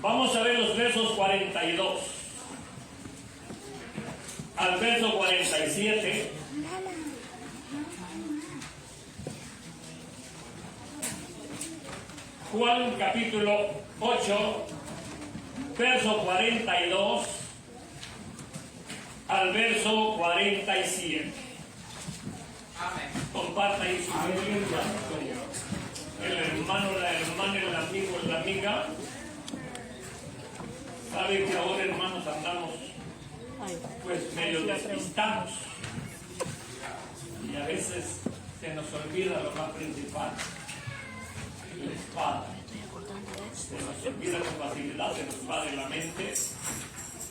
Vamos a ver los versos 42 al verso 47. Juan capítulo 8, verso 42 al verso 47. Amén. Comparta ahí su Biblia. El hermano, la hermana, el amigo, la amiga. Sabe que ahora, hermanos, andamos pues medio despistados. Y a veces se nos olvida lo más principal. La espada. Se nos olvida con facilidad, se nos va de la mente.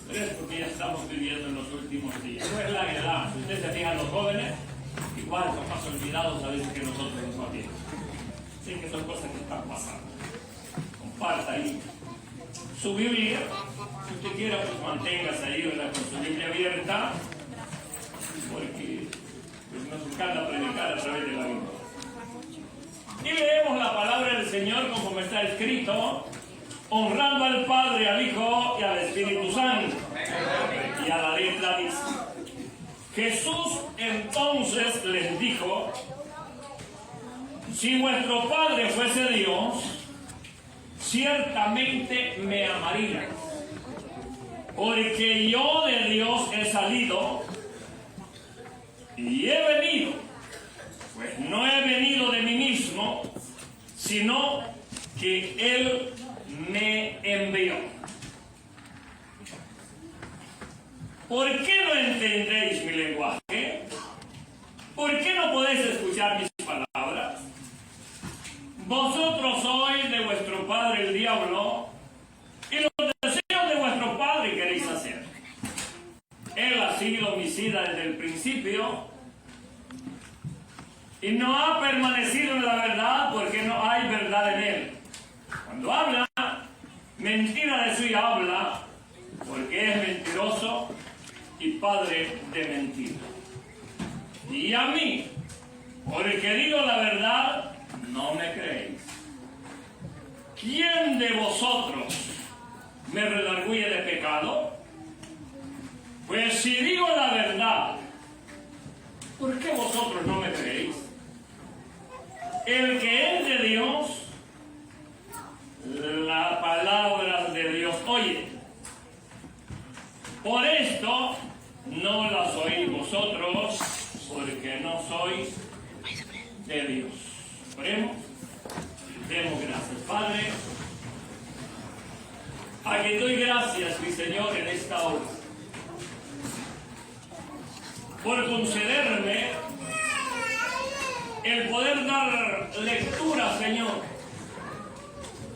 Pero es porque ya estamos viviendo en los últimos días. No es la edad. Si ustedes se fijan, los jóvenes igual son más olvidados a veces que nosotros los mayores. Así que son cosas que están pasando. Comparta ahí su Biblia. Si usted quiera, pues manténgase ahí, ¿verdad?, con su Biblia abierta. Porque pues, nos encanta predicar a través de la Biblia. Y leemos la palabra del Señor como está escrito, honrando al Padre, al Hijo y al Espíritu Santo. Y a la letra dice: Jesús entonces les dijo: si vuestro Padre fuese Dios, ciertamente me amarían, porque yo de Dios he salido y he venido. Pues no he venido de mí mismo, sino que Él me envió. ¿Por qué no entendéis mi lenguaje? ¿Por qué no podéis escuchar mis palabras? Vosotros sois de vuestro padre el diablo, y los deseos de vuestro padre queréis hacer. Él ha sido homicida desde el principio, y no ha permanecido en la verdad porque no hay verdad en él. Cuando habla, mentira de suya habla, porque es mentiroso y padre de mentira. Y a mí, porque digo la verdad, no me creéis. ¿Quién de vosotros me redarguye de pecado? Pues si digo la verdad, ¿por qué vosotros no me creéis? El que es de Dios, la palabra de Dios oye. Por esto no las oís vosotros, porque no sois de Dios. Oremos. Demos gracias, Padre. A que doy gracias, mi Señor, en esta hora, por concederme el poder dar lectura, Señor,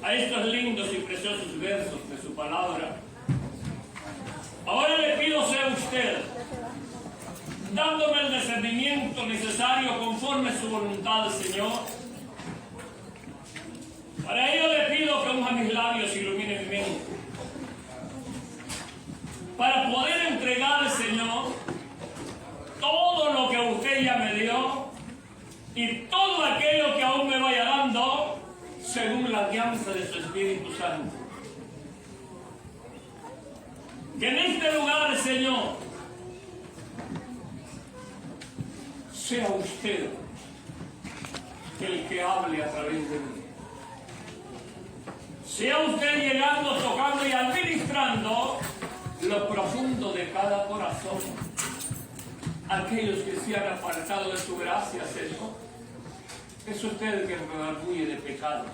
a estos lindos y preciosos versos de su palabra. Ahora le pido sea usted dándome el discernimiento necesario conforme a su voluntad, Señor. Para ello le pido que unja mis labios y ilumine mi mente, para poder entregar, Señor, todo lo que usted ya me dio y todo aquello que aún me vaya dando según la guianza de su Espíritu Santo. Que en este lugar, Señor, sea usted el que hable a través de mí. Sea usted llegando, tocando y administrando lo profundo de cada corazón. Aquellos que se han apartado de su gracia, Señor, es usted el que redarguye de pecados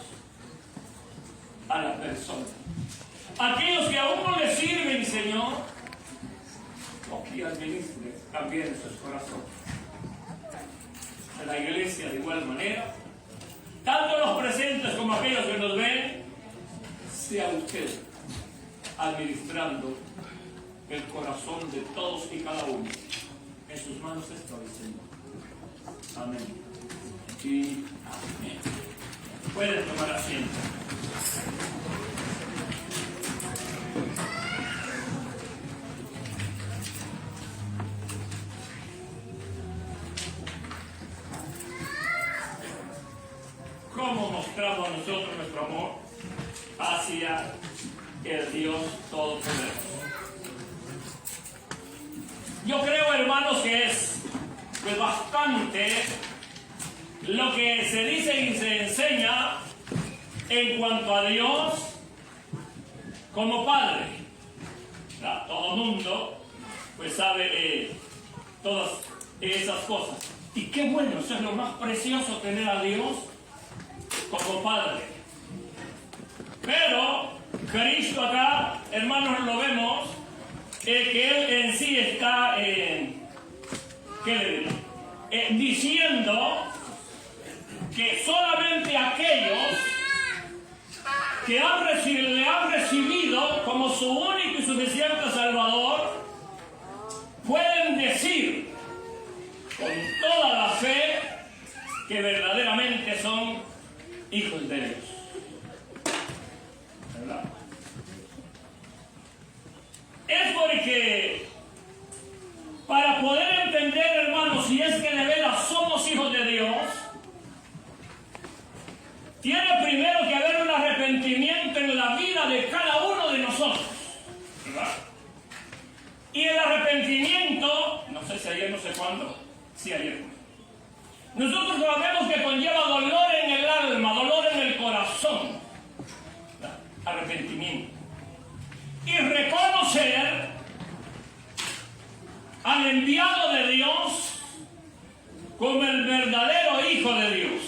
a la persona. Aquellos que aún no le sirven, Señor, o que administre también en sus corazones. En la iglesia, de igual manera, tanto los presentes como aquellos que nos ven, sea usted administrando el corazón de todos y cada uno. En sus manos estoy, Señor. Amén. Y amén. Pueden tomar asiento. ¿Cómo mostramos nosotros nuestro amor hacia el Dios Todopoderoso. Yo creo, hermanos, que es bastante lo que se dice y se enseña en cuanto a Dios como Padre. Todo el mundo pues sabe todas esas cosas. Y qué bueno, eso es lo más precioso, tener a Dios como Padre. Pero Cristo acá, hermanos, lo vemos, que Él en sí está diciendo que solamente aquellos que le han recibido como su único y suficiente Salvador pueden decir con toda la fe que verdaderamente son hijos de Dios. ¿Verdad? Es porque para poder entender, hermanos, si es que de veras somos hijos de Dios, tiene primero que haber un arrepentimiento en la vida de cada uno de nosotros, ¿verdad? Y el arrepentimiento, no sé si ayer, no sé cuándo, sí ayer, nosotros sabemos que conlleva dolor en el alma, dolor en el corazón, ¿verdad? Arrepentimiento. Y reconocer al enviado de Dios como el verdadero Hijo de Dios,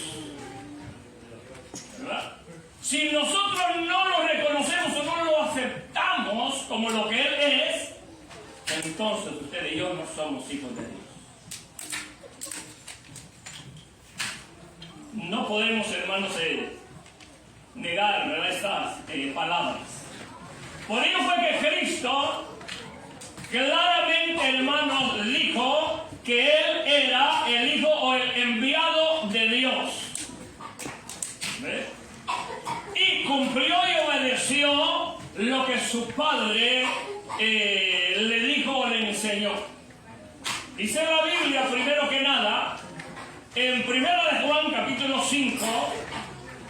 ¿verdad? Si nosotros no lo reconocemos o no lo aceptamos como lo que Él es, entonces usted y yo no somos hijos de Dios. No podemos, hermanos, negar, ¿verdad?, estas palabras. Por ello fue que Cristo claramente, hermanos, dijo que Él era el Hijo o el enviado de Dios. ¿Ves? Y cumplió y obedeció lo que su Padre le dijo o le enseñó. Dice la Biblia, primero que nada, en 1 de Juan, capítulo 5,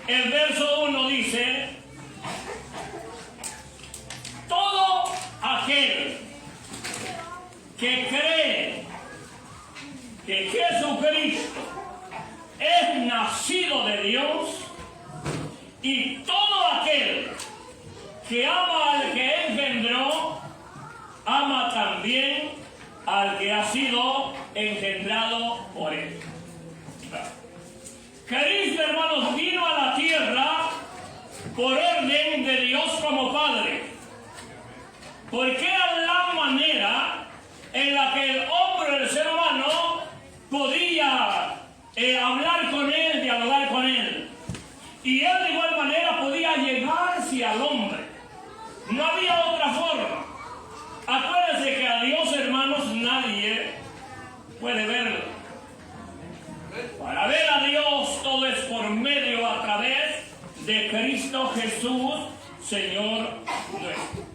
el verso 1 dice: todo aquel que cree que Jesucristo es nacido de Dios, y todo aquel que ama al que Él engendró, ama también al que ha sido engendrado por Él. Cristo, hermanos, vino a la tierra por orden de Dios como Padre, porque era la manera en la que el hombre, el ser humano, podía hablar con Él, dialogar con Él. Y Él de igual manera podía llegarse al hombre. No había otra forma. Acuérdense que a Dios, hermanos, nadie puede verlo. Para ver a Dios todo es por medio, a través de Cristo Jesús, Señor nuestro.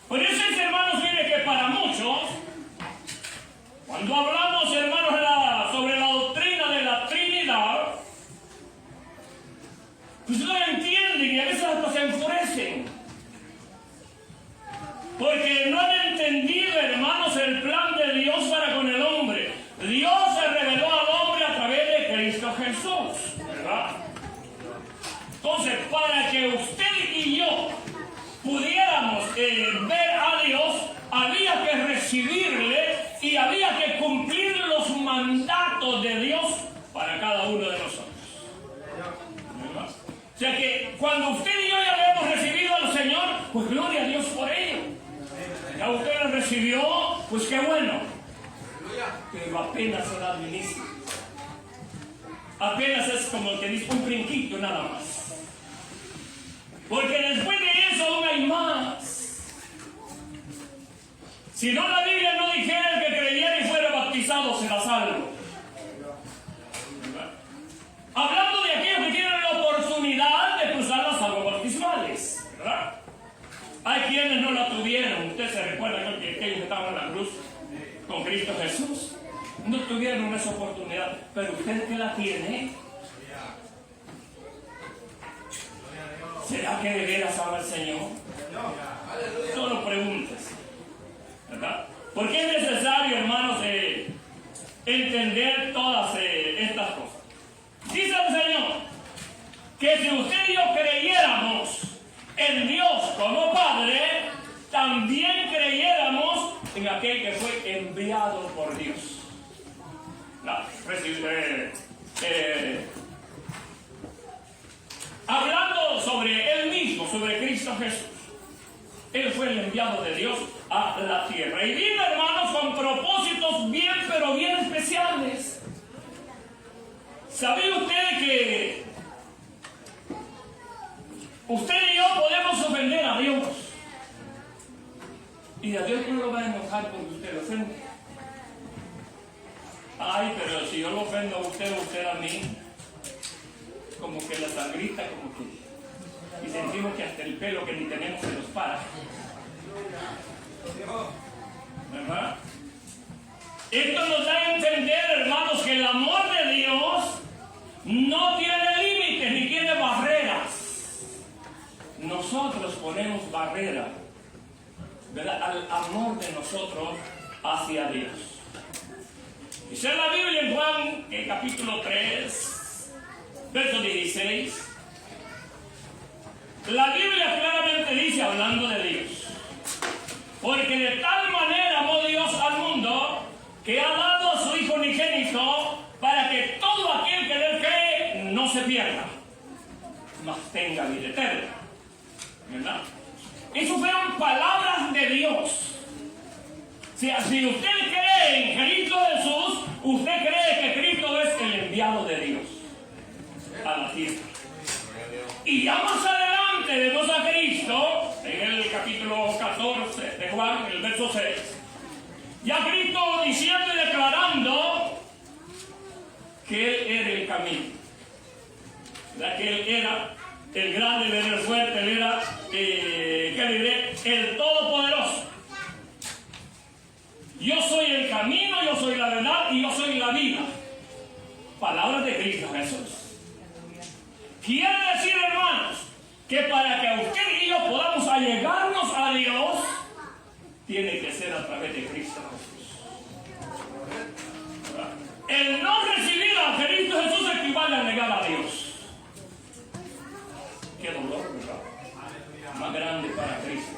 Por eso es, hermanos, mire que para muchos, cuando hablamos, hermanos, sobre la doctrina de la Trinidad, pues no entienden y a veces hasta se enfurecen. Porque no han entendido, hermanos, el plan de Dios para con el hombre. Dios se reveló al hombre a través de Cristo Jesús, ¿verdad? Entonces, para que usted y yo pudiéramos ver a Dios, había que recibirle y había que cumplir los mandatos de Dios para cada uno de nosotros, ¿verdad? O sea que cuando usted y yo ya le hemos recibido al Señor, pues gloria a Dios por ello. Ya usted lo recibió, pues qué bueno. Pero apenas se da el inicio. Apenas es como el que dice un brinquito nada más. Porque después de eso aún hay más. Si no, la Biblia no dijera: el que creyera y fuera bautizado será salvo. Hablando de aquellos que tienen la oportunidad de cruzar las aguas bautismales, ¿verdad? Hay quienes no la tuvieron. Usted se recuerda que aquellos que estaban en la cruz con Cristo Jesús no tuvieron esa oportunidad, pero usted que la tiene, ¿Será que de veras ama el Señor? Solo pregúntese, ¿verdad? Porque es necesario, hermanos, entender todas estas cosas. Dice el Señor que si usted y yo creyéramos en Dios como Padre, también creyéramos en aquel que fue enviado por Dios. Hablando sobre Él mismo, sobre Cristo Jesús. Él fue el enviado de Dios a la tierra. Y vino, hermanos, con propósitos bien, pero bien especiales. ¿Sabía usted que usted y yo podemos ofender a Dios? Y a Dios no lo va a enojar porque usted lo ofende. Ay, pero si yo lo ofendo a usted a mí, como que la sangrita, como que... Y sentimos que hasta el pelo que ni tenemos se nos para. ¿Verdad? Esto nos da a entender, hermanos, que el amor de Dios no tiene límites ni tiene barreras. Nosotros ponemos barrera, ¿verdad?, al amor de nosotros hacia Dios. Dice la Biblia en Juan, capítulo 3, verso 16. La Biblia claramente dice, hablando de Dios: porque de tal manera amó Dios al mundo, que ha dado a su Hijo unigénito, para que todo aquel que en él cree no se pierda, mas tenga vida eterna. ¿Verdad? Esas fueron palabras de Dios. Si usted cree en Cristo Jesús, usted cree que Cristo es el enviado de Dios a la tierra. Y ya más adelante vemos a Cristo, en el capítulo 14 de Juan, el verso 6, ya Cristo diciendo y declarando que Él era el camino, que Él era el grande, Él era el fuerte, Él era el todopoderoso. Yo soy el camino, yo soy la verdad y yo soy la vida. Palabras de Cristo Jesús. Quiere decir, hermanos, que para que usted y yo podamos allegarnos a Dios, tiene que ser a través de Cristo Jesús. ¿Verdad? El no recibir a Cristo Jesús equivale a negar a Dios. Qué dolor, ¿verdad? Más grande para Cristo.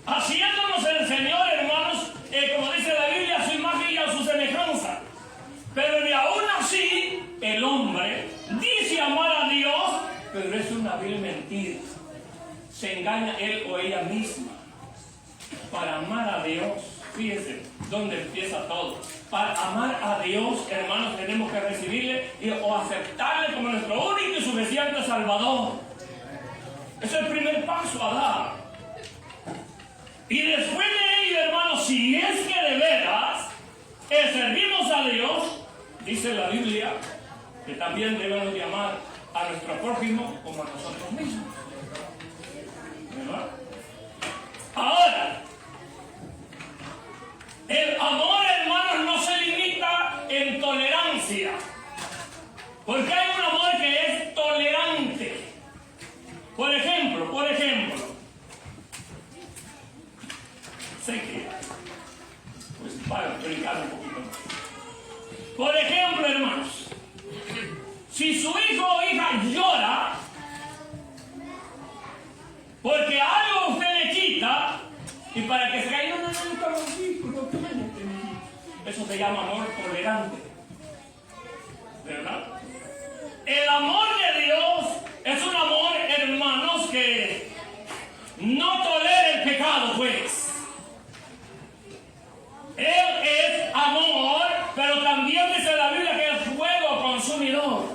Haciéndonos el Señor, hermanos, como dice la Biblia, a su imagen y a su semejanza. Pero ni aún así, el hombre dice amar a Dios, pero es una vil mentira. Se engaña él o ella misma. Para amar a Dios, fíjense dónde empieza todo. Para amar a Dios, hermanos, tenemos que recibirle o aceptarle como nuestro único y suficiente Salvador. Es el primer paso a dar. Y después de ello, hermanos, si es que de veras servimos a Dios, dice la Biblia que también debemos de amar a nuestro prójimo como a nosotros mismos. ¿Verdad? Ahora, el amor, hermanos, no se limita en tolerancia, porque hay un amor que es tolerante. Por ejemplo, sé que, pues para explicar un poquito más. Por ejemplo, hermanos, si su hijo o hija llora porque algo usted le quita, y para que se caiga, eso se llama amor tolerante. ¿Verdad? El amor de Dios es un amor, hermanos, que no tolera el pecado, pues. Él es amor, pero también dice la Biblia que es fuego consumidor.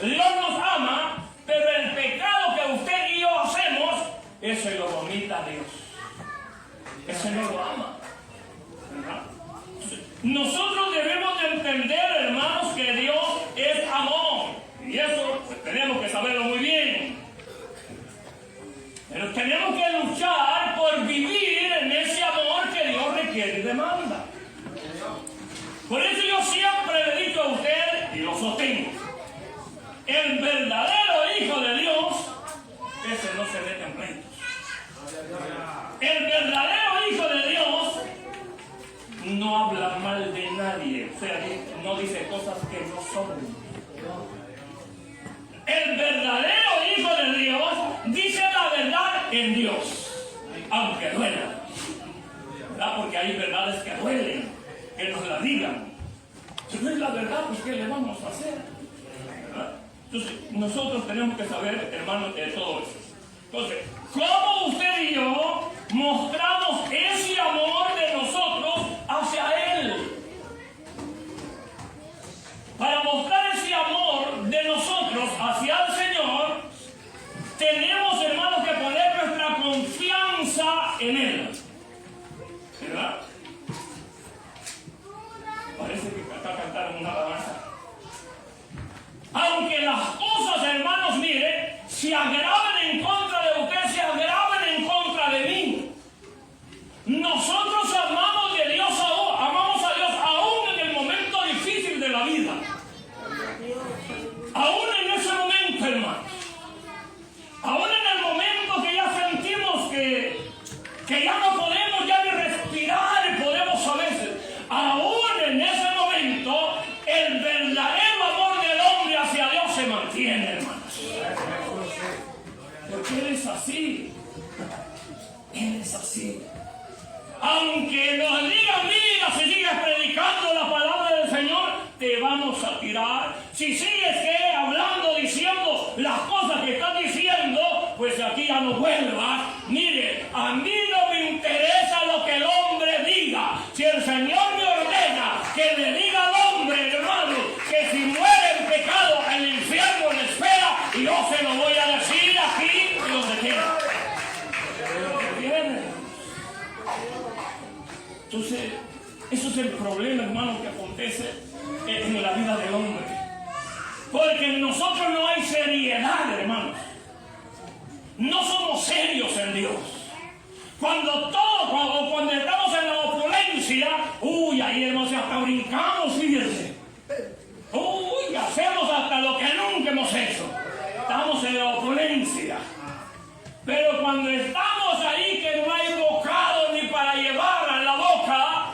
Dios nos ama, pero el pecado que usted y yo hacemos, ese lo vomita Dios. Ese no lo ama. ¿Verdad? Nosotros debemos de entender, hermanos, que Dios es amor. Y eso pues, tenemos que saberlo muy bien. Pero tenemos que luchar por vivir en ese amor que Dios requiere y demanda. Por eso yo siempre le digo a usted, y lo sostengo, el no dice cosas que no son. El verdadero Hijo de Dios dice la verdad en Dios, aunque duela, ¿verdad? Porque hay verdades que duelen, que nos la digan. Si no es la verdad, pues ¿qué le vamos a hacer? ¿Verdad? Entonces, nosotros tenemos que saber, hermanos, de todo eso. Entonces, ¿cómo usted y yo mostramos ese amor de nosotros hacia Él? Para mostrar ese amor de nosotros hacia el Señor, tenemos, hermanos, que poner nuestra confianza en Él. ¿Verdad? Parece que acá cantaron una alabanza. Aunque las cosas, hermanos, mire, se agraven en contra de usted, se agraven en contra de mí. Nosotros amamos a Dios aún en el momento difícil de la vida. Aún en ese momento, hermanos. Aún en el momento que ya sentimos que ya no podemos ya ni respirar y podemos a veces. Aún en ese momento, el verdadero amor del hombre hacia Dios se mantiene, hermanos. Porque Él es así. Él es así. Aunque nos digan, mira, si sigues predicando la palabra del Señor, te vamos a tirar. Si sigues hablando, diciendo las cosas que estás diciendo, pues aquí ya no vuelvas. Mire, a mí no me interesa lo que el hombre diga. Si el Señor me ordena que le diga al hombre, hermano, que si muere en pecado, el infierno le espera, y yo se lo voy a decir aquí donde quiera. Entonces, eso es el problema, hermano, que acontece en la vida del hombre. Porque en nosotros no hay seriedad, hermanos. No somos serios en Dios. Cuando estamos en la opulencia, ahí hermanos, hasta brincamos, fíjense. Hacemos hasta lo que nunca hemos hecho. Estamos en la opulencia. Pero cuando estamos ahí que no hay bocado ni para llevar en la boca,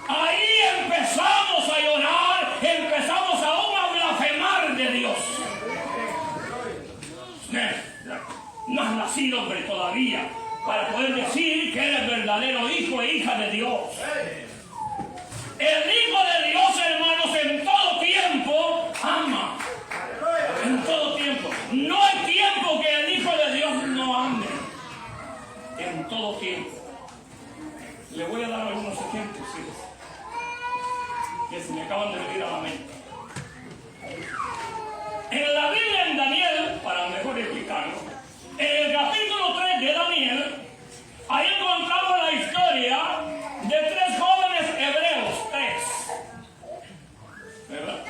ahí empezamos a llorar, empezamos aún a blasfemar de Dios. No has nacido, hombre, todavía para poder decir que eres verdadero hijo e hija de Dios. El Hijo de Dios, hermanos, en todo tiempo ama. En todo tiempo. No hay tiempo que el Hijo de Dios no ame. En todo tiempo. Le voy a dar algunos ejemplos, ¿sí? Que se me acaban de venir a la mente. En la Biblia, en Daniel, para mejor explicarlo, en el capítulo 3 de Daniel, ahí encontramos la historia de 3 jóvenes hebreos, 3. ¿Verdad?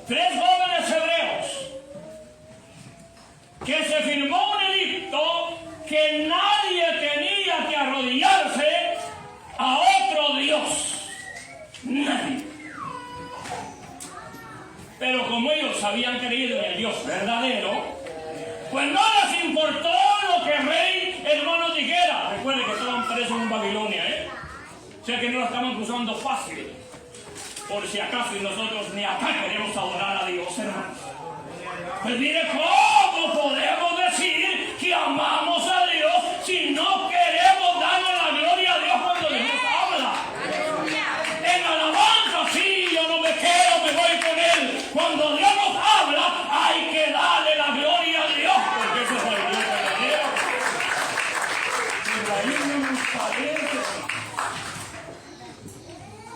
3 jóvenes hebreos que se firmó un edicto que nadie tenía que arrodillarse a otro Dios. Nadie. Pero como ellos habían creído en el Dios verdadero, pues no les importó lo que el rey, hermanos, dijera. Recuerden que estaban presos en Babilonia, O sea que no lo estaban cruzando fácil. Por si acaso, y nosotros ni acá queremos adorar a Dios, hermanos. Pues mire, ¿cómo podemos decir que amamos a Dios si no queremos darle la gloria a Dios cuando Dios habla? En alabanza, sí, yo no me quedo, me voy con Él. Cuando Dios nos habla, hay que darle la gloria a Dios, porque ese es el Dios verdadero. Pero ahí no nos parece.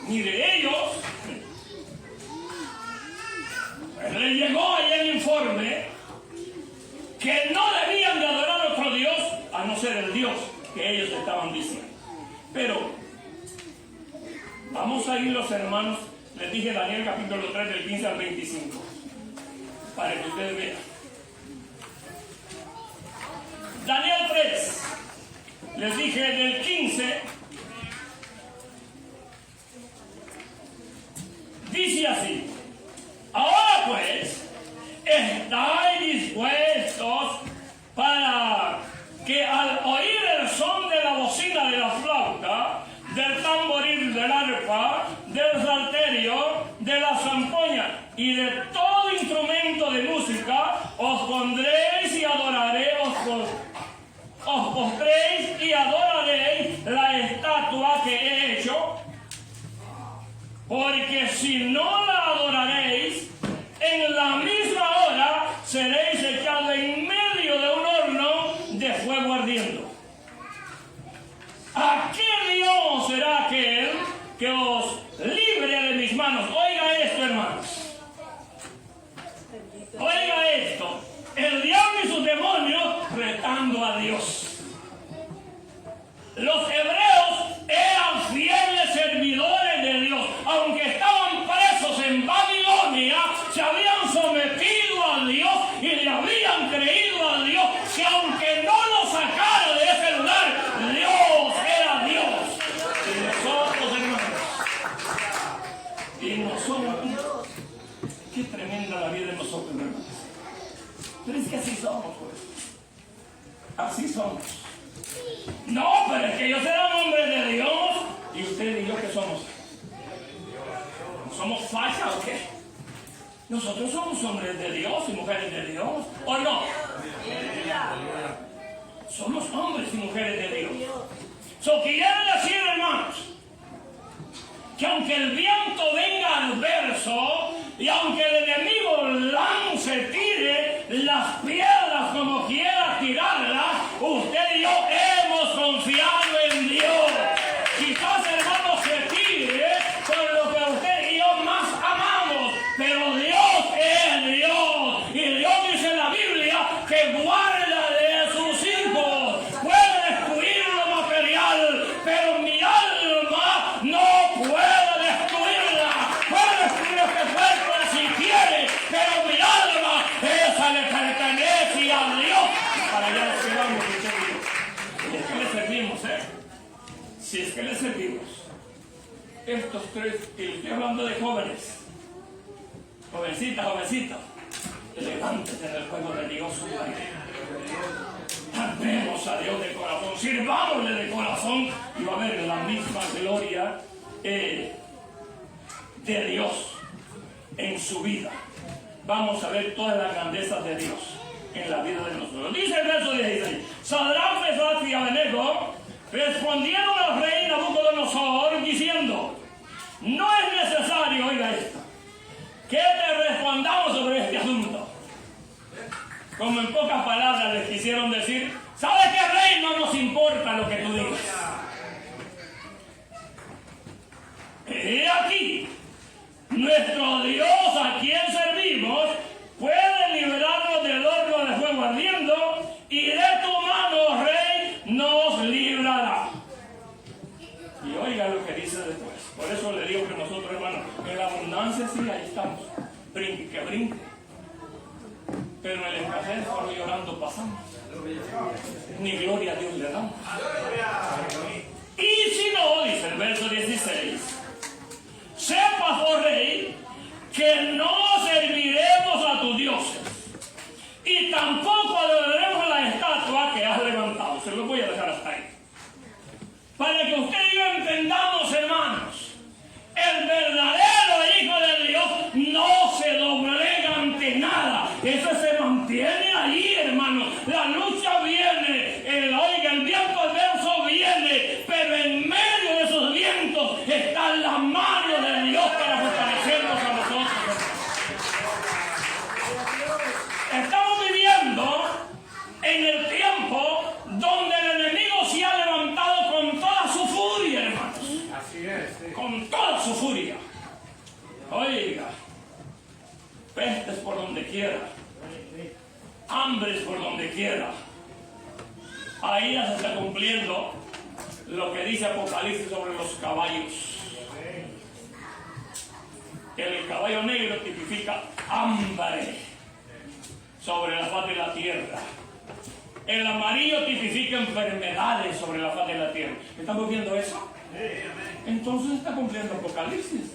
Ni de ellos. Le llegó ahí el informe que no debían de adorar a otro Dios a no ser el Dios que ellos estaban diciendo. Pero vamos a ir, los hermanos, les dije Daniel capítulo 3 del 15 al 25 para que ustedes vean. Daniel 3, les dije del 15, dice así: ahora pues, estáis dispuestos para que al oír el son de la bocina de la flauta, del tamboril, del arpa, del salterio, de de la zampoña y de todo instrumento de música, os pondréis y adoraréis, os postréis y adoraréis la estatua que he hecho, porque si no la adoraréis, en la misma hora seréis echados en medio de un horno de fuego ardiendo. ¿A qué Dios será aquel que os libre de mis manos? Oiga esto, hermanos. Oiga esto. El diablo y sus demonios retando a Dios. Los hebreos eran fieles servidores de Dios. Aunque estaban presos en Babilonia, se habían sometido a Dios y le habían creído a Dios, que aunque no lo sacara de ese lugar, Dios era Dios. Y nosotros, hermanos, y nosotros, qué tremenda la vida de nosotros, hermanos. Pero es que así somos, pues. Así somos. No, pero es que ellos eran hombres de Dios. ¿Y usted y yo qué somos? ¿Somos fachas o qué? Nosotros somos hombres de Dios y mujeres de Dios, ¿o no? Somos hombres y mujeres de Dios. Quiere decir, hermanos, que aunque el viento venga adverso y aunque el enemigo lance, tire las piedras como quiera tirarlas, usted y yo hemos confiado en Dios. Quizás, hermanos, se tire con lo que usted y yo más amamos, pero Dios es Dios. Y Dios dice en la Biblia que guarda de sus hijos. Puede destruir lo material, pero mi alma no puede destruirla. Puede destruir este cuerpo si quiere, pero mi alma, esa le pertenece a Dios. Para allá nos quedamos, si es que le servimos, si es que le servimos. Estos tres, y estoy hablando de jóvenes, jovencitas, levántense en el juego de Dios. Cantemos a Dios de corazón, sirvámosle de corazón, y va a haber la misma gloria de Dios en su vida. Vamos a ver todas las grandezas de Dios en la vida de nosotros. Dice el verso 16: Sadrach, Mesach y Abednego respondieron al rey Nabucodonosor diciendo: no es necesario, oiga esto, que te respondamos sobre este asunto. Como en pocas palabras les quisieron decir: ¿sabes qué, rey? No nos importa lo que tú digas. He aquí, nuestro Dios, a quien servimos, puede librarnos del horno de fuego ardiendo, y de tu mano, rey, nos librará. Y oiga lo que dice después. Por eso le digo que nosotros, hermanos, en la abundancia sí, ahí estamos. Brinque, que brinque. Pero en la escasez, solo llorando pasamos. Ni gloria a Dios le damos. Y si no, dice el verso 16, sepas, oh rey, que no serviremos a tus dioses, y tampoco adoraremos la estatua que has levantado. Se lo voy a dejar hasta ahí. Para que usted y yo entendamos, hermanos, el verdadero Hijo de Dios no se doblega ante nada. Eso se mantiene ahí, hermanos. La lucha viene, el viento adverso viene, pero en medio de esos vientos está la mano de Dios para fortalecernos a nosotros. Estamos viviendo en el tiempo donde el enemigo se ha levantado con toda su furia, hermanos. Así es, sí. Con toda su furia. Oiga, pestes por donde quiera, hambres por donde quiera. Ahí ya se está cumpliendo lo que dice Apocalipsis sobre los caballos. El caballo negro tipifica hambre sobre la faz de la tierra. El amarillo tipifica enfermedades sobre la faz de la tierra. ¿Estamos viendo eso? Entonces está cumpliendo Apocalipsis.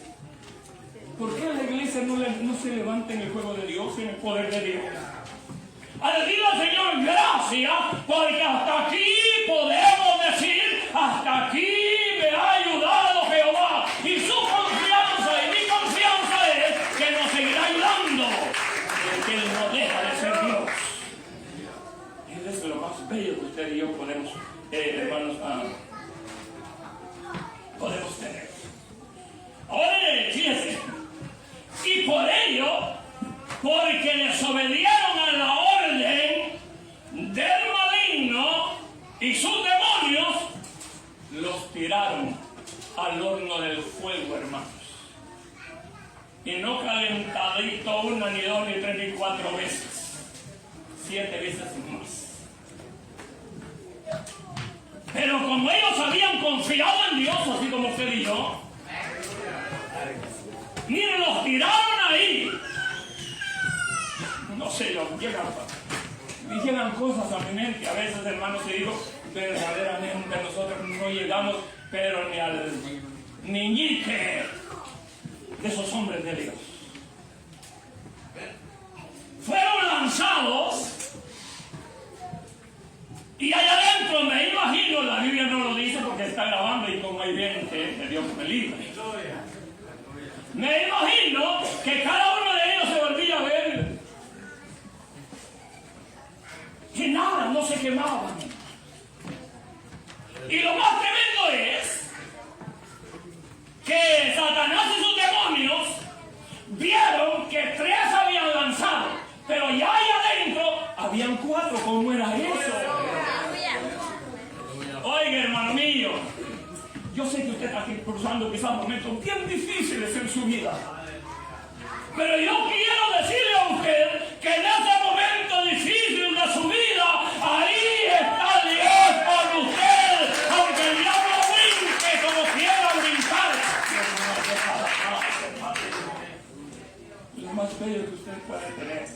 ¿Por qué la iglesia no se levanta en el juego de Dios, en el poder de Dios? A decirle al Señor gracias, porque hasta aquí podemos decir: hasta aquí me ha ayudado Jehová. Y su confianza y mi confianza por ello, porque desobedieron a la orden del maligno y sus demonios, los tiraron al horno del fuego, hermanos. Y no calentadito una, ni dos, ni tres, ni cuatro veces. 7 veces más. Pero como ellos habían confiado en Dios, así como usted y yo, miren, los tiraron ahí. No sé, llegan cosas a mi mente. A veces, hermanos, y digo, verdaderamente nosotros no llegamos, pero ni al niñique de esos hombres de Dios. Fueron lanzados y allá adentro, me imagino, la Biblia no lo dice porque está grabando y como hay gente de Dios me libre. Me imagino que cada uno de ellos se volvía a ver que nada, no se quemaban. Y lo más tremendo es que Satanás y sus demonios vieron que 3 habían lanzado, pero ya allá adentro habían 4. ¿Cómo era eso? Oiga, hermano mío, yo sé que usted está aquí cruzando quizás momentos bien difíciles en su vida, pero yo quiero decirle a usted que en ese momento difícil de su vida, ahí está Dios con usted, aunque el diablo brinque como quiera brincar. Lo más bello que usted puede tener es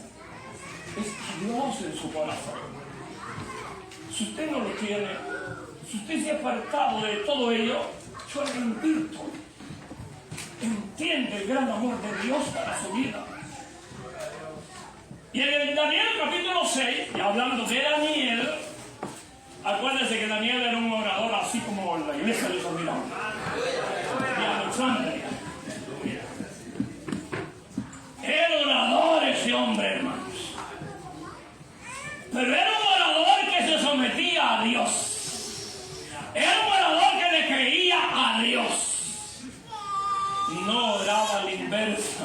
a Dios en su corazón. Si usted no lo tiene, si usted se ha apartado de todo ello, yo le invito, entiende el gran amor de Dios para su vida. Y en el Daniel capítulo 6, y hablando de Daniel, acuérdense que Daniel era un orador así como la iglesia de los Milagros de Alexandria. Era orador ese hombre, hermanos. Pero era un orador que se sometía a Dios. Era un orador que le creía a Dios. No oraba a la inversa.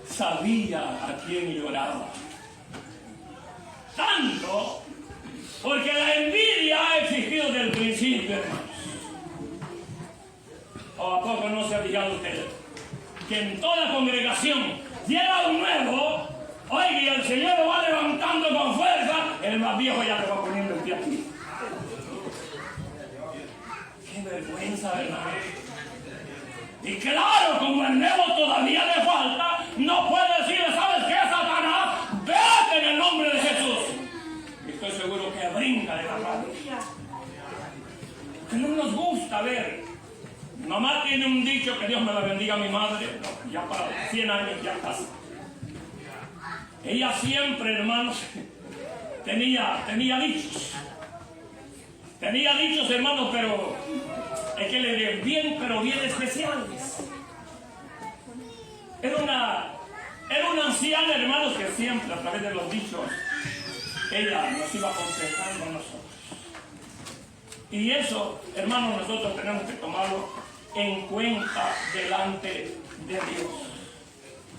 Sabía a quién le oraba. Tanto porque la envidia ha existido desde el principio, hermanos. ¿O a poco no se ha fijado usted que en toda congregación llega un nuevo, oiga, y el Señor lo va levantando con fuerza, el más viejo ya le va poniendo el pie aquí? ¡Qué vergüenza, hermano! Y claro, como el nuevo todavía le falta, no puede decirle, ¿sabes qué, Satanás? ¡Vete en el nombre de Jesús! Y estoy seguro que brinca de la rabia. Que no nos gusta ver. Mi mamá tiene un dicho, que Dios me la bendiga, mi madre, no, ya para 100 años ya casi. Ella siempre, hermanos, tenía dichos. Tenía dichos, hermanos, pero es que le den bien, pero bien especiales. Era una anciana, hermanos, que siempre a través de los dichos ella nos iba aconsejando a nosotros. Y eso, hermanos, nosotros tenemos que tomarlo en cuenta delante de Dios.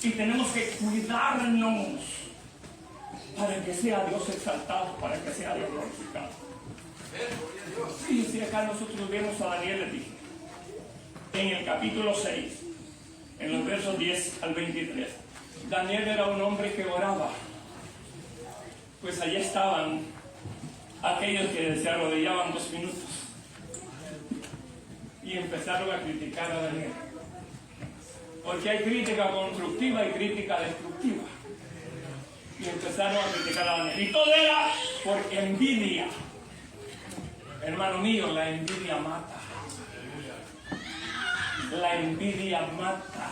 Y tenemos que cuidarnos para que sea Dios exaltado, para que sea Dios glorificado. Fíjense, acá nosotros vemos a Daniel, le dije, en el capítulo 6, en los versos 10 al 23. Daniel era un hombre que oraba. Pues allí estaban aquellos que se arrodillaban 2 minutos y empezaron a criticar a Daniel. Porque hay crítica constructiva y crítica destructiva. Y empezaron a criticar a Daniel. Y todo era por envidia. Hermano mío, la envidia mata. La envidia mata.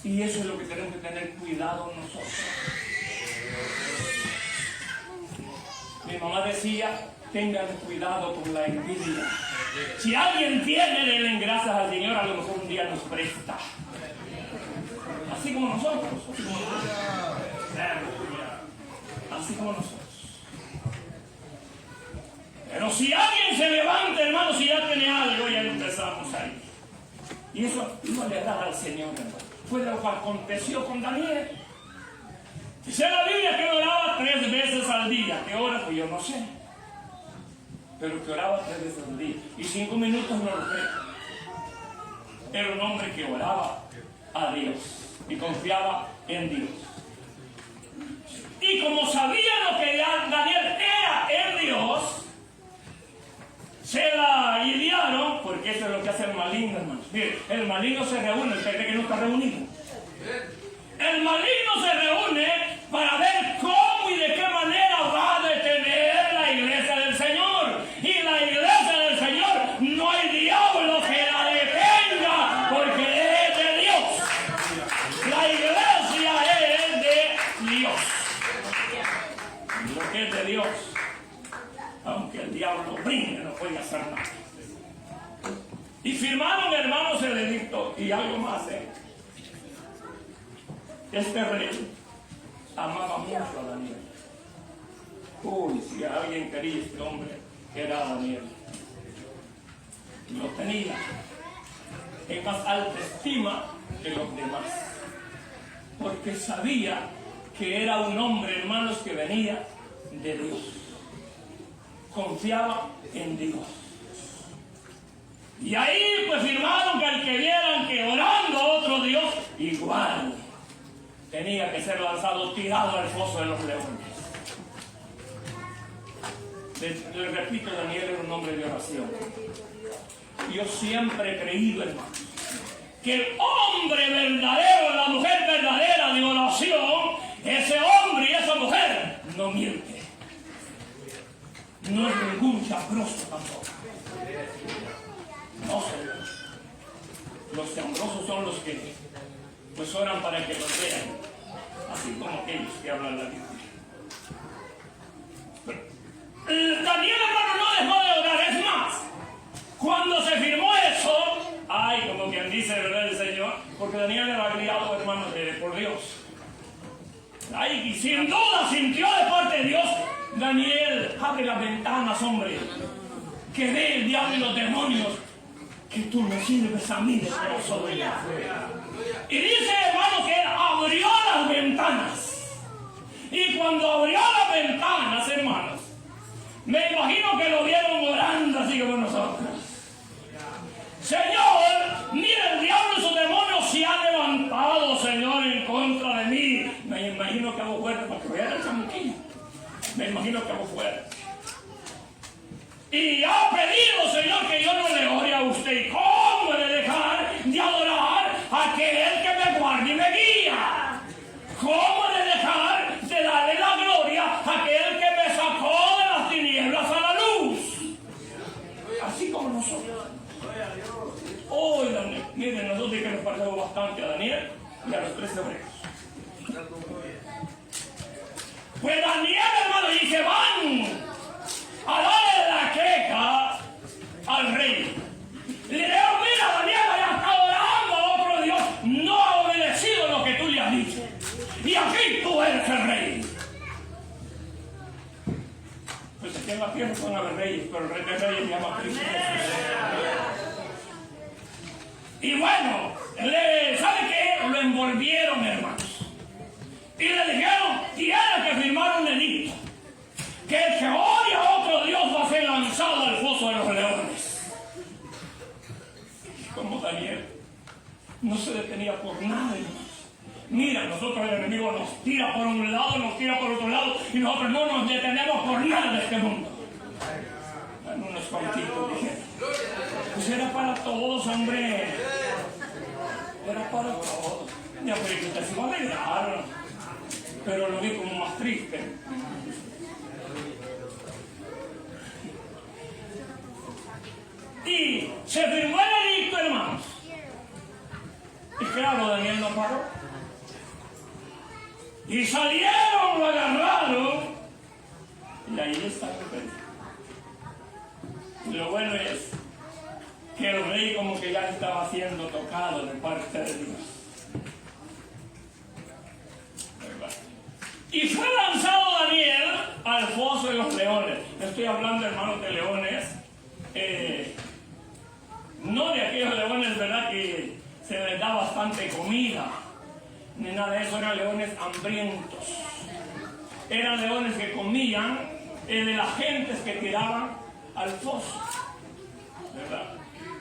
Y eso es lo que tenemos que tener cuidado nosotros. Mi mamá decía, tengan cuidado con la envidia. Si alguien tiene, denle gracias al Señor, a lo mejor un día nos presta. Así como nosotros. Así como nosotros. Pero si alguien se levanta, hermano, si ya tiene algo, ya empezamos ahí. Y eso no le agrada al Señor, hermano. fue lo que aconteció con Daniel. Dice la Biblia que oraba 3 veces al día. ¿Qué hora? Pues yo no sé. Pero que oraba 3 veces al día. Y 5 minutos no lo creo. Era un hombre que oraba a Dios y confiaba en Dios. Y como sabía lo que Daniel era en Dios, se la idearon, porque eso es lo que hace el maligno, hermanos. Miren, el maligno se reúne, ¿usted cree que no está reunido? El maligno se reúne para ver cómo y de qué manera va a detener la iglesia del Señor. Y la iglesia del Señor, no hay diablo que la detenga, porque es de Dios. La iglesia es de Dios. Y lo que es de Dios, aunque el diablo brinque, no puede hacer nada. Y firmaron, hermanos, el edicto. Y algo más, este rey amaba mucho a Daniel. Uy, si alguien quería este hombre, era Daniel. Lo tenía en más alta estima que los demás, porque sabía que era un hombre, hermanos, que venía de Dios. Confiaba en Dios. Y ahí pues firmaron que al que vieran que orando a otro Dios, igual tenía que ser lanzado, tirado al foso de los leones. Les repito, Daniel era un hombre de oración. Yo siempre he creído, hermano, que el hombre verdadero, la mujer verdadera de oración, ese hombre y esa mujer no miente. No es ningún chambroso tampoco. No, señor. Los chambrosos son los que pues oran para que los vean, así como aquellos que hablan la Biblia. Daniel, hermano, no dejó de orar. Es más, cuando se firmó eso, ay, como quien dice, ¿verdad, el Señor? Porque Daniel era criado, hermano, por Dios. Ay, y sin duda sintió de parte de Dios. Daniel, abre las ventanas, hombre, que ve el diablo y los demonios, que tú me sirves a mí de esposo de ella. Y dice, hermano, que él abrió las ventanas. Y cuando abrió las ventanas, hermanos, me imagino que lo vieron orando así como nosotros. Señor, mira, el diablo y sus demonios se han levantado, Señor, en contra de mí. Me imagino que hago fuerte para que vean el chamuquillo. Me imagino que hago fuerte. Y ha pedido, Señor, que yo no le ore a usted. ¿Cómo he de dejar de adorar a aquel que me guarda y me guía? ¿Cómo he de dejar de darle la gloria a aquel que me sacó de las tinieblas a la luz? Así como nosotros. Hoy, Daniel, miren, nosotros que nos parecemos bastante a Daniel y a los 3 hebreos. Pues Daniel, hermano, y se van a darle la queja al rey. Le digo, mira, Daniel, ya está orando a otro Dios, no ha obedecido lo que tú le has dicho. Y aquí tú eres el rey. Pues aquí en la tierra son a los reyes, pero el rey de reyes se llama Cristo Jesús. Y bueno, ¿sabe qué? Lo envolvieron, hermanos. Y le dijeron, tiene que firmar un edicto, que el que odia a otro Dios va a ser lanzado al foso de los leones. Como Daniel no se detenía por nada, hermanos. Mira, nosotros el enemigo nos tira por un lado, nos tira por otro lado, y nosotros no nos detenemos por nada de este mundo. En unos cuantitos dijeron, pues era para todos, hombre. Era para todos. Ya, pero que usted se va a alegrar, pero lo vi como más triste. Y se firmó el edicto, hermanos. Y claro, Daniel no paró. Y salieron, lo agarraron. Y ahí está el rey. Lo bueno es que el rey como que ya estaba siendo tocado de parte de Dios. Y fue lanzado Daniel al foso de los leones. Estoy hablando, hermanos, de leones. No de aquellos leones, ¿verdad?, que se les da bastante comida. ni nada de eso, eran leones hambrientos. Eran leones que comían de las gentes que tiraban al foso, ¿verdad?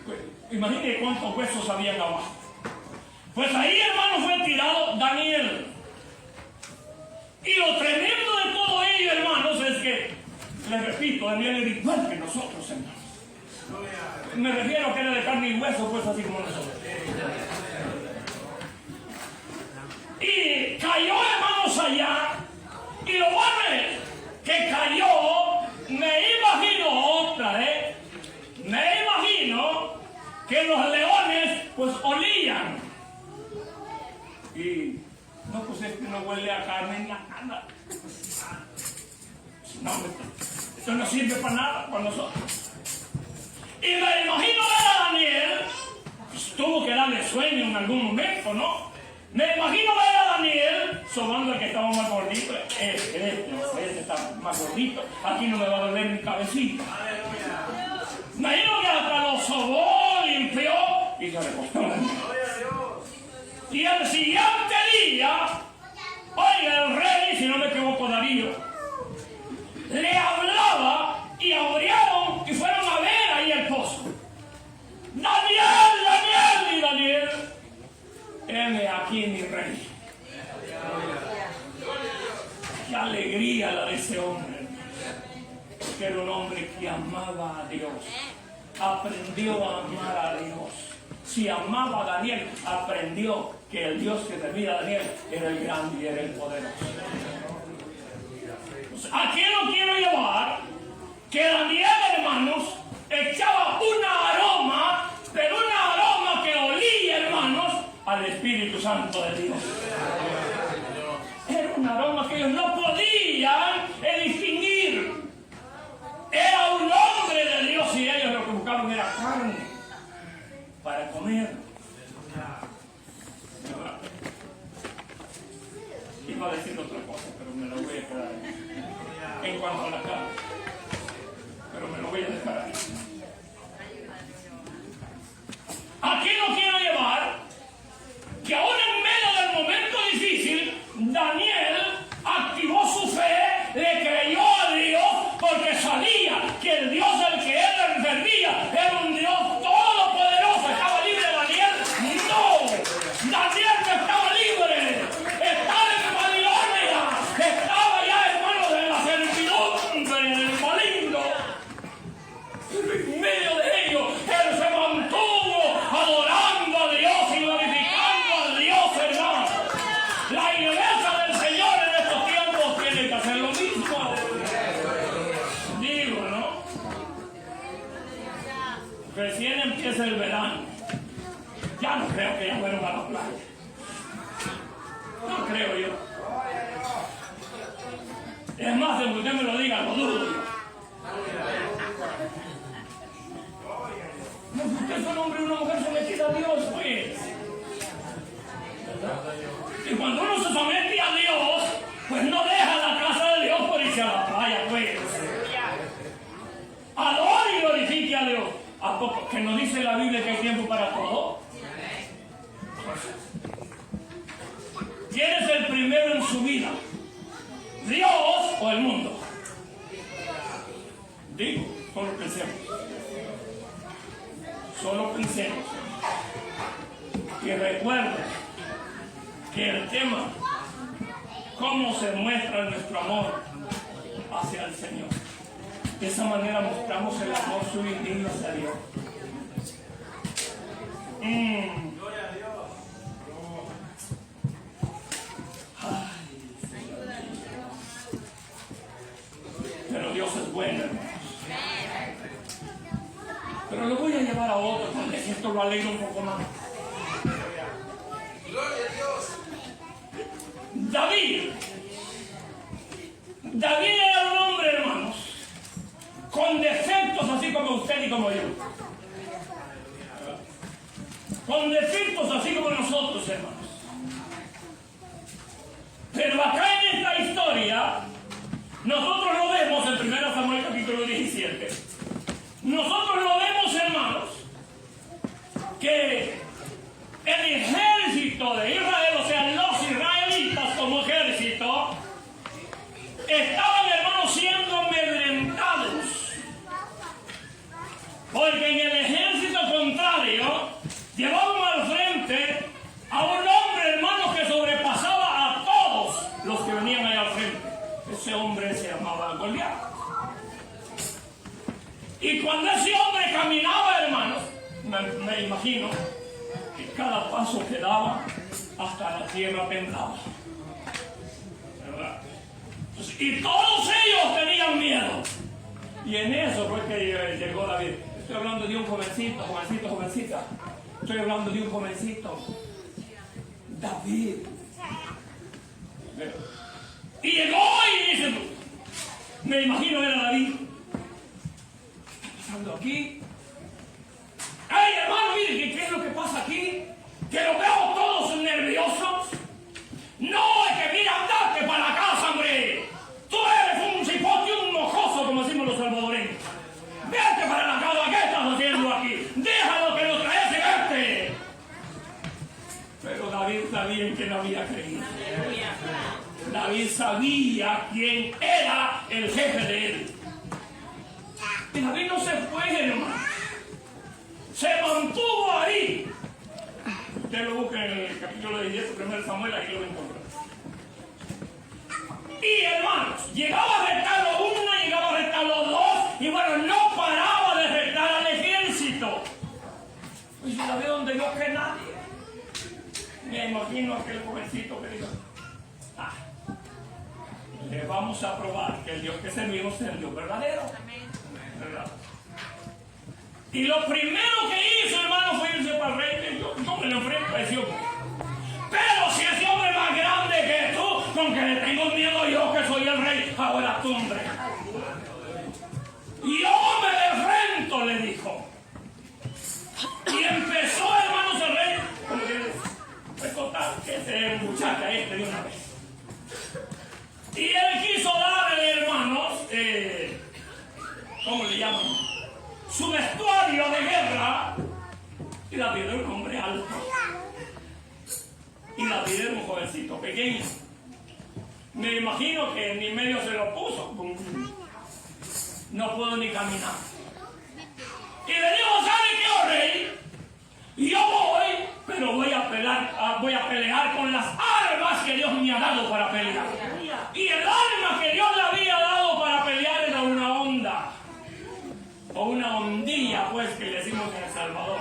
Pues, imagínense cuántos huesos habían abajo. Pues ahí, hermano, fue tirado Daniel. Y lo tremendo de todo ello, hermanos, es que, les repito, Daniel era igual que nosotros, hermanos. Me refiero a que era de carne y hueso, pues así como nosotros. Y cayó, hermanos, allá. Y lo bueno es que cayó, me imagino otra vez, me imagino que los leones pues olían. Y no, pues es que no huele a carne ni a nada. No, esto no sirve para nada para nosotros. Y me imagino ver a Daniel, pues tuvo que darle sueño en algún momento, ¿no? Me imagino ver a Daniel sobando el que estaba más gordito. Este está más gordito. Aquí no me va a doler mi cabecita. Me imagino que hasta lo sobó, limpió y se recostó. Y el siguiente día, oiga, el rey, si no me equivoco, Darío, le hablaba y abrieron y fueron a ver ahí el pozo. Daniel, Daniel, y Daniel, heme aquí, mi rey. Qué alegría la de ese hombre, que era un hombre que amaba a Dios, aprendió a amar a Dios. Si amaba a Daniel, aprendió que el Dios que servía a Daniel era el grande y era el poderoso. ¿A quién lo quiero llevar? Que Daniel, hermanos, echaba un aroma, pero un aroma que olía, hermanos, al Espíritu Santo de Dios. Era un aroma que ellos no podían distinguir. Era un hombre de Dios y ellos lo que buscaban era carne para comer. Iba a decir otra cosa, pero me la voy a quedar ahí. En cuanto a la carne, pero me lo voy a dejar ahí. ¿A quién lo quiero llevar? Que aún en medio del momento difícil, Daniel activó su fe, le creyó a Dios, porque sabía que el Dios al que él servía era un Dios todopoderoso. ¿Estaba libre Daniel? No. Daniel no estaba libre. Estaba en Babilonia. Estaba ya, hermano, de la servidumbre del maligno. Pero en medio de ello, él se mantuvo adorando a Dios y glorificando a Dios, hermano. La iglesia del Señor en estos tiempos tiene que hacer lo mismo. Digo, ¿no? Recién empieza el verano. Ya no creo que ya fueron a la playa. No creo yo. Es más, de que usted me lo diga, lo dudo yo. No, usted es un hombre y una mujer sometida a Dios, pues. ¿Verdad? Y cuando uno se somete a Dios, pues no deja la casa de Dios por irse a la playa, pues. Adore y glorifique a Dios. ¿A poco? ¿Que nos dice la Biblia que hay tiempo para todo? ¿Quién es el primero en su vida? ¿Dios o el mundo? Digo, solo pensemos. Solo pensemos. Y recuerden que el tema, cómo se muestra nuestro amor hacia el Señor. De esa manera mostramos el amor suyo y digno hacia Dios. Gloria a Dios. Pero Dios es bueno, hermanos. Pero lo voy a llevar a otro porque si esto lo alegra un poco más. Gloria a Dios. David era un hombre, hermanos, con defectos así como usted y como yo. Con defectos así como nosotros, hermanos. Pero acá en esta historia, nosotros lo vemos en 1 Samuel capítulo 17. Nosotros lo vemos, hermanos, que el ejército de Israel, o sea, los israelitas, llamaba Goliat. Y cuando ese hombre caminaba, hermanos, me imagino que cada paso que daba, hasta la tierra temblaba. ¿Verdad? Y todos ellos tenían miedo. Y en eso fue que llegó David. Estoy hablando de un jovencito, jovencita. Estoy hablando de un jovencito. David. Y llegó y dice, me imagino era David. ¿Qué está pasando aquí? ¡Ay, hermano, mire, ¿qué es lo que pasa aquí? Que los veo todos nerviosos. No, es que mira, andate para la casa, hombre. Tú eres un cipote, un mojoso, como decimos los salvadoreños. Vete para la casa, ¿qué estás haciendo aquí? Déjalo que lo traes y vete. Pero David sabía en quién había creído. David sabía quién era el jefe de él. Y David no se fue, hermano. Se mantuvo ahí. Usted lo busca en el capítulo de 10, 1 Samuel, ahí lo va a encontrar. Y hermanos, llegaba a retarlo uno, llegaba a retarlo dos, y bueno, no paraba de retar al ejército. Pues yo la veo donde no que nadie. Me imagino aquel jovencito que dijo, le vamos a probar que el Dios que servimos es el Dios verdadero. ¿Verdad? Y lo primero que hizo, hermano, fue irse para el rey. Yo me lo enfrento a ese hombre. Pero si ese hombre es más grande que tú, con que le tengo miedo yo que soy el rey, ahora tú, hombre. Yo me le enfrento, le dijo. Y empezó, hermanos, el rey, como que total, que ese muchacho de una vez. Y él quiso darle, hermanos, ¿cómo le llaman? Su vestuario de guerra. Y David era un hombre alto. Y David era un jovencito pequeño. Me imagino que ni medio se lo puso. No puedo ni caminar. Y le digo, ¿sabe qué, oh rey? Yo voy, pero voy a pelear con las armas que Dios me ha dado para pelear. Y el arma que Dios le había dado para pelear era una onda. O una hondilla, pues, que le decimos en El Salvador.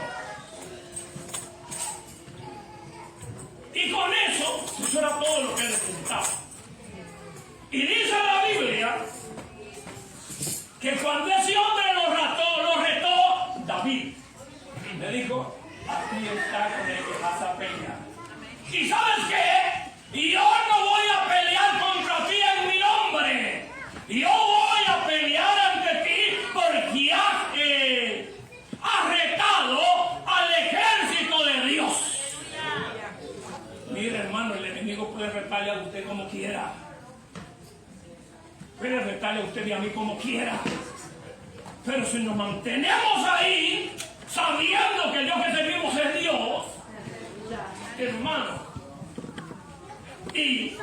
Y con eso era todo lo que él necesitaba. Y dice la Biblia que cuando ese hombre lo retó, David le dijo, aquí está con el que vas a pelear. ¿Y sabes qué? Yo no voy a pelear contra ti en mi nombre. Yo voy a pelear ante ti porque has retado al ejército de Dios. Mire, hermano, el enemigo puede retarle a usted como quiera. Puede retarle a usted y a mí como quiera. Pero si nos mantenemos ahí, sabiendo que el Dios que servimos es Dios, hermano, y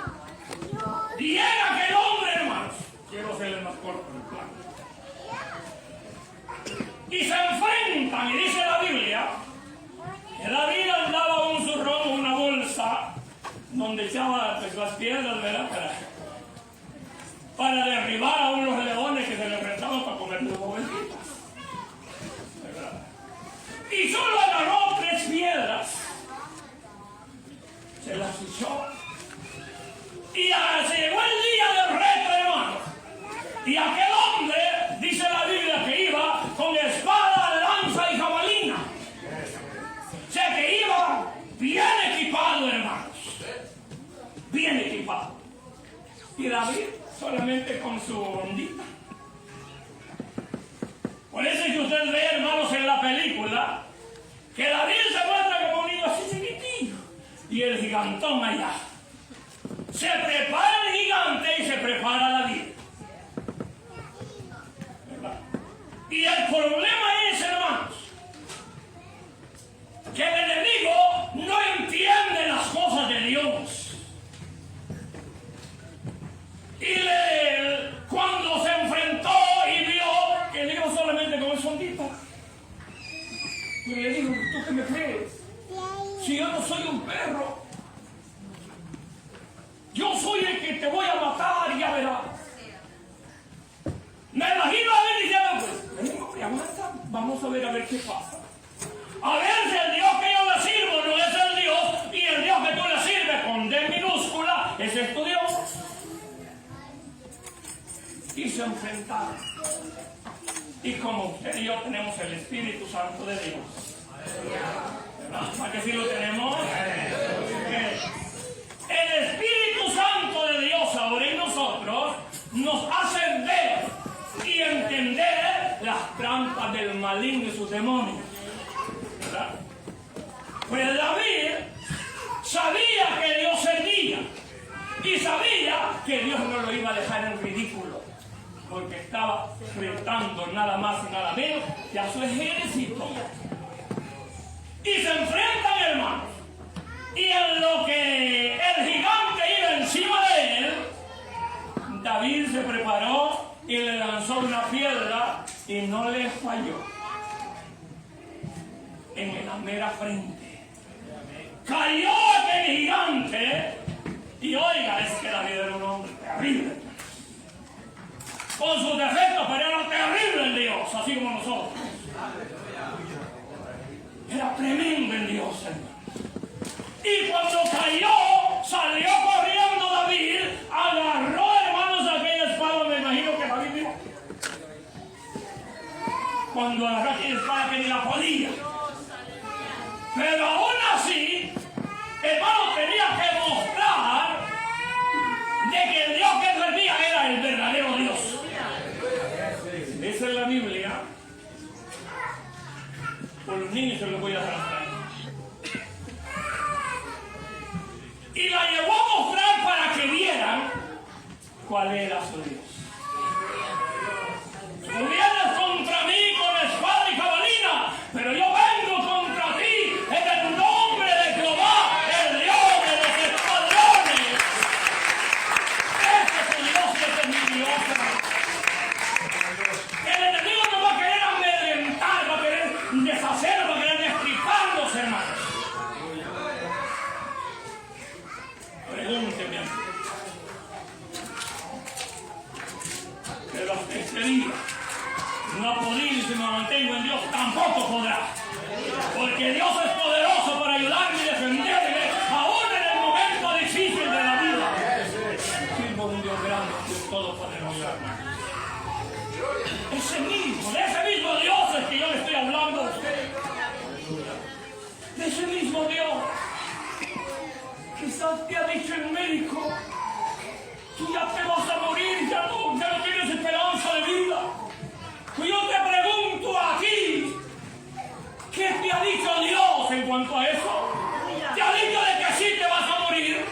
llega aquel hombre, hermanos, quiero hacerle más corto el plan, y se enfrentan, y dice la Biblia que David andaba un zurrón, una bolsa donde echaba las piedras, ¿verdad? Para derribar a unos leones que se le enfrentaban para comer sus ovecitas. Y solo agarró 3 piedras, se las echó, y se llegó el día del reto, hermano. Y aquel hombre, dice la Biblia, que iba con espada, lanza y jabalina. O sea que iba bien equipado, hermanos. Bien equipado. Y David solamente con su hondita. Por eso es que usted ve, hermanos, en la película, que David se muestra como un niño así chiquitillo. Y el gigantón allá. Se prepara el gigante y se prepara David. ¿Verdad? Y el problema es, hermanos, que el enemigo no entiende las cosas de Dios. Y cuando se enfrentó y vio que le iba solamente con el sondita, y le dijo, ¿tú qué me crees? Si yo no soy un perro, yo soy el que te voy a matar, ya verás. qué pasa. A ver si el Dios que yo le sirvo no es el Dios, y el Dios que tú le sirves con D minúscula, ese es tu Dios. Y se enfrentaron. Y como usted y yo tenemos el Espíritu Santo de Dios, ¿verdad? ¿Para qué si lo tenemos? El Espíritu Santo de Dios ahora en nosotros nos hace ver y entender las trampas del maligno y sus demonios, ¿verdad? Pues David sabía que Dios servía y sabía que Dios no lo iba a dejar en ridículo, porque estaba enfrentando nada más y nada menos que a su ejército. Y se enfrentan, hermanos, y en lo que el gigante iba encima de él, David se preparó y le lanzó una piedra y no le falló en la mera frente. Cayó aquel gigante y oiga, es que David era un hombre terrible, con sus defectos, pero era terrible en Dios, así como nosotros. Era tremendo en Dios, hermano. Y cuando cayó, salió corriendo David, agarró, hermanos, aquella espada. Me imagino que David dijo, cuando agarró aquella espada que ni la podía. Pero aún así, hermano, tenía que mostrar de que el Dios que servía era el verdadero Dios. Esa es la Biblia. Por los niños se los voy a tratar. Y la llevó a mostrar para que vieran cuál era su Dios. Tú vienes contra mí con espada y jabalina, pero yo vengo contra ti en el nombre de Jehová, el Dios de los escuadrones. Ese es el Dios que es mi Dios. El enemigo no va a querer amedrentar, va a querer deshacer, va a querer destriparnos, hermanos. Pregúnteme a mí. Pero hasta este día no ha podido, y si me mantengo en Dios tampoco podrá. Porque Dios es poderoso para ayudarme y defenderme aún en el momento difícil de la vida. Sirvo un Dios grande, Dios todopoderoso, hermano. Ese mismo, de ese mismo Dios es que yo le estoy hablando a usted. De ese mismo Dios. Quizás te ha dicho el médico, tú ya te vas a morir, ya no tienes esperanza de vida. Pues yo te pregunto a ti, ¿qué te ha dicho Dios en cuanto a eso? ¿Te ha dicho de que sí te vas a morir?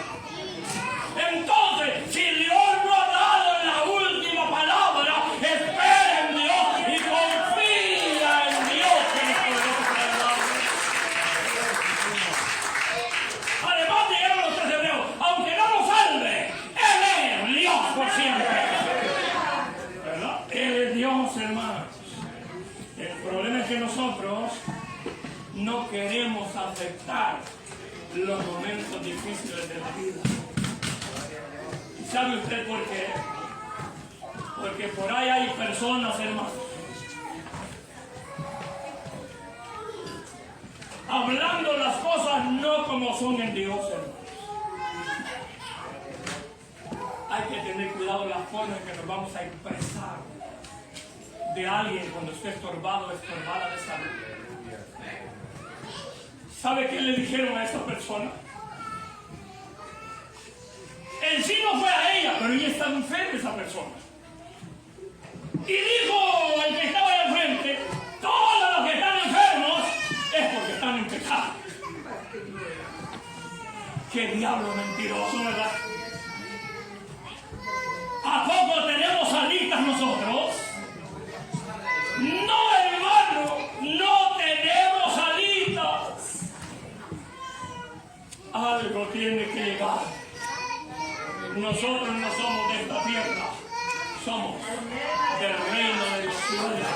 Entonces, si Dios no ha dado la última palabra, espera en Dios y confía en Dios que es poderoso para ayudarnos. Además dijeron los tres hebreos, aunque no nos salve, Él es Dios por siempre. ¿Verdad? Él es Dios, hermanos. El problema es que nosotros no queremos aceptar los momentos difíciles de la vida. ¿Y sabe usted por qué? Porque por ahí hay personas, hermanos, hablando las cosas no como son en Dios, hermanos. Hay que tener cuidado de la forma en que nos vamos a expresar de alguien cuando esté estorbado o estorbada de salud. ¿Sabe qué le dijeron a esta persona? En sí no fue a ella, pero ella estaba enferma, esa persona. Y dijo el que estaba ahí enfrente, todos los que están enfermos es porque están en pecado. Qué diablo mentiroso, ¿verdad? ¿A poco tenemos alitas nosotros? No, hermano, no tenemos alitas. Algo tiene que llegar. Nosotros no somos de esta tierra, somos del reino de los cielos.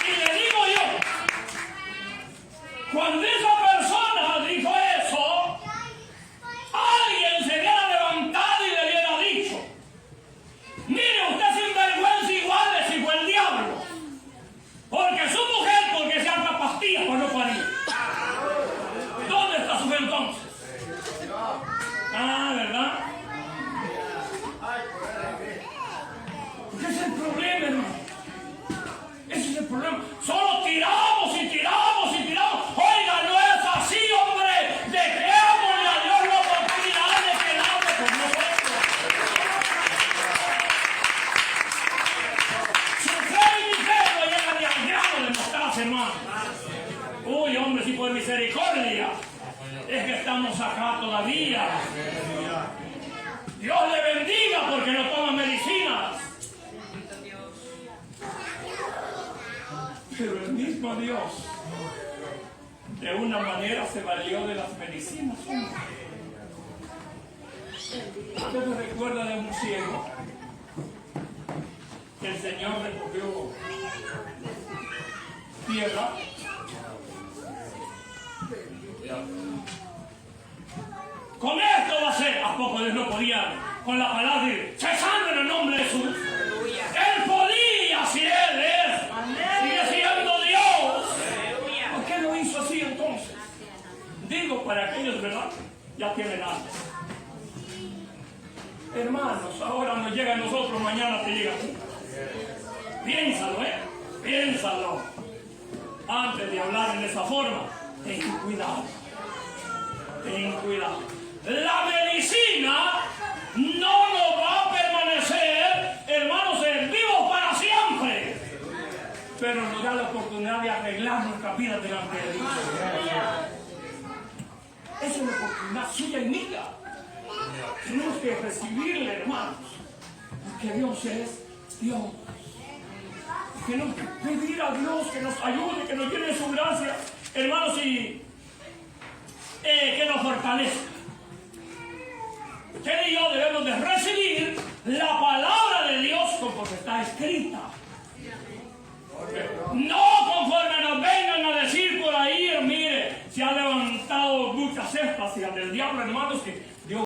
Y le digo yo, cuando esa persona dijo eso, alguien se hubiera levantado y le hubiera dicho, mire, usted sinvergüenza misericordia es que estamos acá todavía. Dios le bendiga porque no toma medicinas. Pero el mismo Dios de una manera se valió de las medicinas. ¿Usted se recuerda de un ciego que el Señor recogió tierra? Con esto va a ser. ¿A poco Dios no podía con la palabra de cesando en el nombre de Jesús? Él podía, si Él es, sigue siendo Dios. ¿Por qué lo hizo así entonces? Digo para aquellos, ¿verdad? Ya tienen algo. Hermanos, ahora nos llega a nosotros, mañana te llega a ti. Piénsalo, piénsalo. Antes de hablar en esa forma, ten cuidado. Ten cuidado. La medicina no nos va a permanecer, hermanos, en vivo para siempre. Pero nos da la oportunidad de arreglar nuestra vida delante de Dios. Esa es una oportunidad suya y mía. Tenemos que recibirle, hermanos, porque Dios es Dios. Tenemos que pedir a Dios que nos ayude, que nos llene su gracia, hermanos, y que nos fortalezca. Usted y yo debemos de recibir la palabra de Dios como está escrita. No conforme nos vengan a decir por ahí, mire, se han levantado muchas cepas y del diablo, hermanos, que